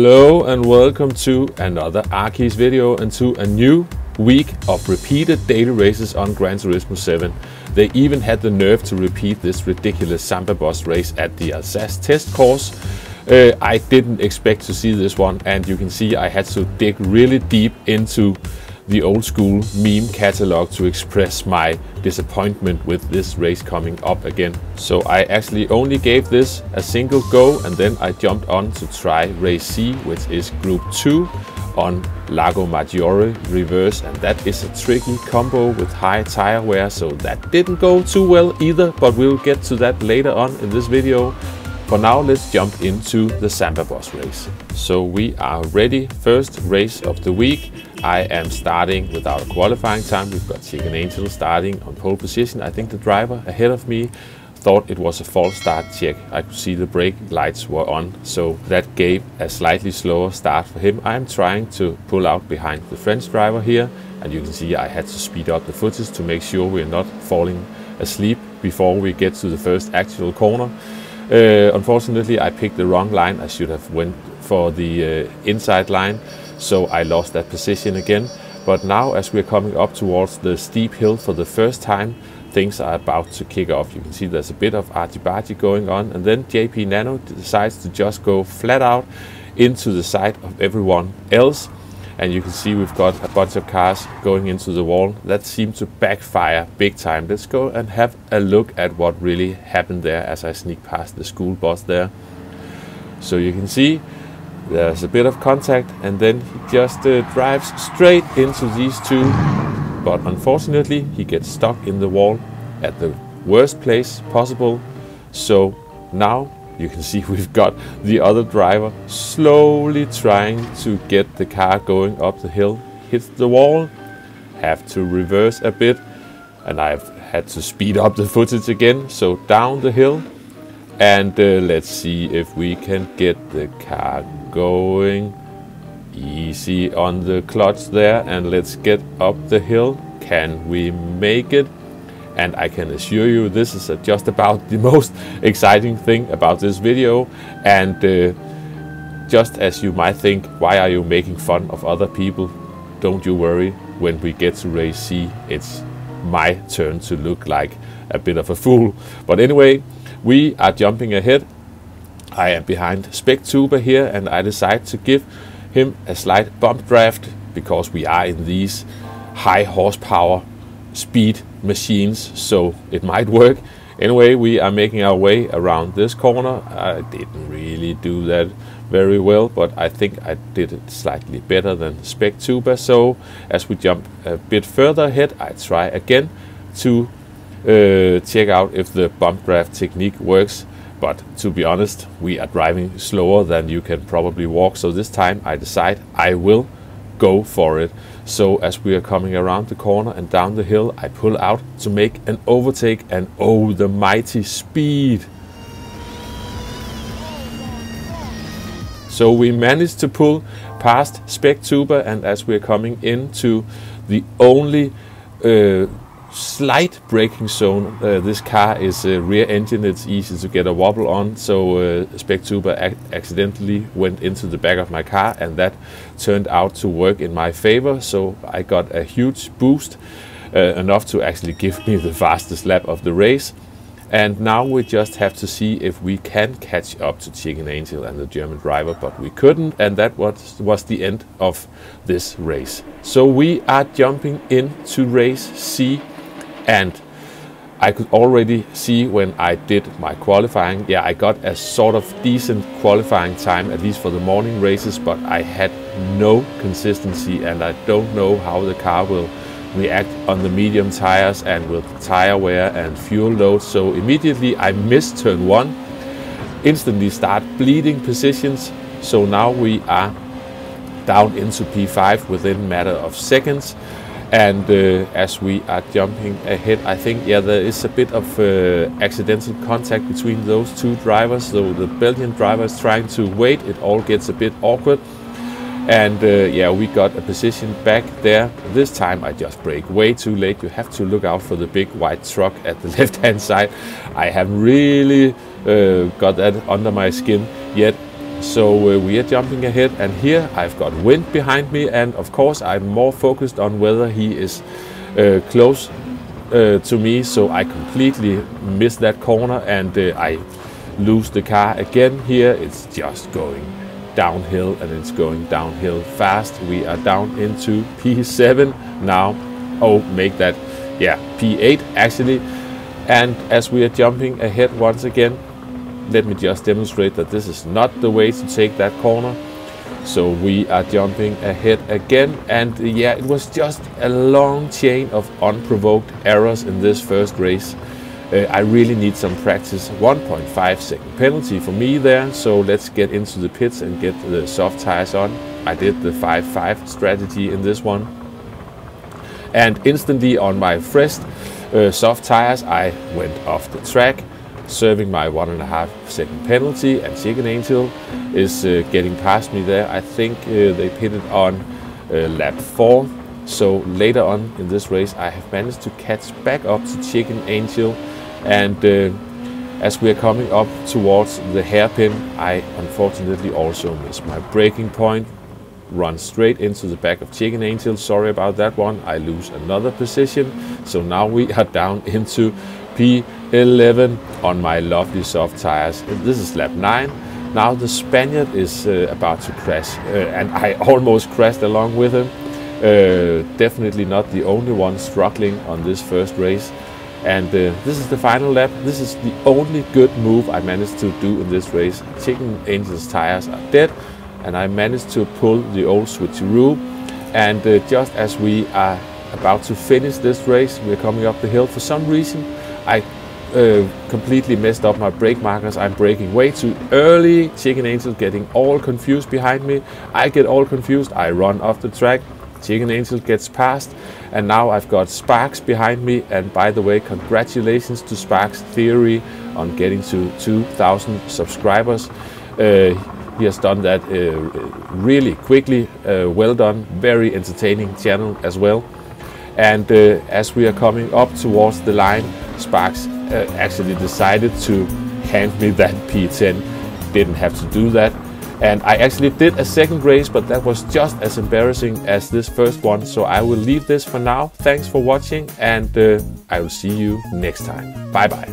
Hello and welcome to another Arkeys video and to a new week of repeated daily races on Gran Turismo 7. They even had the nerve to repeat this ridiculous Sambabus race at the Alsace test course. I didn't expect to see this one, and you can see I had to dig really deep into the old school meme catalog to express my disappointment with this race coming up again. So I actually only gave this a single go, and then I jumped on to try race C, which is group 2 on Lago Maggiore reverse, and that is a tricky combo with high tire wear, so that didn't go too well either, but we'll get to that later on in this video. For now, let's jump into the Sambabus race. So we are ready. First race of the week. I am starting without a qualifying time. We've got Chicken Angel starting on pole position. I think the driver ahead of me thought it was a false start check. I could see the brake lights were on, so that gave a slightly slower start for him. I'm trying to pull out behind the French driver here, and you can see I had to speed up the footage to make sure we're not falling asleep before we get to the first actual corner. Unfortunately, I picked the wrong line. I should have went for the inside line, so I lost that position again. But now, as we're coming up towards the steep hill for the first time, things are about to kick off. You can see there's a bit of argy-bargy going on, and then JP Nano decides to just go flat out into the side of everyone else. And you can see we've got a bunch of cars going into the wall. That seemed to backfire big time. Let's go and have a look at what really happened there as I sneak past the school bus there. So you can see there's a bit of contact, and then he just drives straight into these two. But unfortunately, he gets stuck in the wall at the worst place possible. So now you can see we've got the other driver slowly trying to get the car going up the hill. Hits the wall, have to reverse a bit, and I've had to speed up the footage again. So down the hill, and let's see if we can get the car going. Easy on the clutch there, and let's get up the hill. Can we make it? And I can assure you this is just about the most exciting thing about this video. And just as you might think, why are you making fun of other people? Don't you worry, when we get to race C, it's my turn to look like a bit of a fool. But anyway, we are jumping ahead. I am behind Spec Tuber here, and I decide to give him a slight bump draft because we are in these high horsepower speed machines, so it might work. Anyway, we are making our way around this corner. I didn't really do that very well, but I think I did it slightly better than Spec Tuber. So as we jump a bit further ahead, I try again to check out if the bump draft technique works. But to be honest, we are driving slower than you can probably walk, so this time I decide I will go for it. So as we are coming around the corner and down the hill, I pull out to make an overtake, and oh, the mighty speed. So we managed to pull past Spec Tuber, and as we're coming into the only slight braking zone, this car is rear engine, it's easy to get a wobble on, so Spec Tuber accidentally went into the back of my car, and that turned out to work in my favor. So I got a huge boost, enough to actually give me the fastest lap of the race. And now we just have to see if we can catch up to Chicken Angel and the German driver, but we couldn't, and that was the end of this race. So we are jumping into race C. And I could already see when I did my qualifying, yeah, I got a sort of decent qualifying time, at least for the morning races, but I had no consistency, and I don't know how the car will react on the medium tires and with tire wear and fuel load. So immediately I missed turn 1, instantly start bleeding positions. So now we are down into P5 within a matter of seconds. And as we are jumping ahead, I think, yeah, there is a bit of accidental contact between those two drivers. So the Belgian driver is trying to wait. It all gets a bit awkward. And yeah, we got a position back there. This time I just brake way too late. You have to look out for the big white truck at the left-hand side. I haven't really got that under my skin yet. So we are jumping ahead, and here I've got wind behind me, and of course I'm more focused on whether he is close to me, so I completely miss that corner, and I lose the car again. Here it's just going downhill, and it's going downhill fast. We are down into P7 now. Oh, make that, yeah, P8 actually. And as we are jumping ahead once again, let me just demonstrate that this is not the way to take that corner. So we are jumping ahead again, and yeah, it was just a long chain of unprovoked errors in this first race. I really need some practice. 1.5 second penalty for me there, so let's get into the pits and get the soft tires on. I did the 5-5 strategy in this one, and instantly on my fresh soft tires I went off the track, serving my 1.5 second penalty, and Chicken Angel is getting past me there. I think they pitted on lap 4, so later on in this race I have managed to catch back up to Chicken Angel, and as we are coming up towards the hairpin, I unfortunately also miss my braking point, run straight into the back of Chicken Angel. Sorry about that one. I lose another position, so now we are down into P11 on my lovely soft tires. This is lap 9. Now the Spaniard is about to crash, and I almost crashed along with him. Definitely not the only one struggling on this first race. And this is the final lap. This is the only good move I managed to do in this race. Chicken Angel's tires are dead, and I managed to pull the old switcheroo. And just as we are about to finish this race, we're coming up the hill. For some reason, I completely messed up my brake markers. I'm braking way too early. Chicken Angel getting all confused behind me. I get all confused. I run off the track. Chicken Angel gets past, and now I've got Sparks behind me. And by the way, congratulations to Sparks Theory on getting to 2,000 subscribers. He has done that really quickly. Well done. Very entertaining channel as well. And as we are coming up towards the line, Sparks actually decided to hand me that P10. Didn't have to do that. And I actually did a second race, but that was just as embarrassing as this first one. So I will leave this for now. Thanks for watching, and I will see you next time. Bye bye.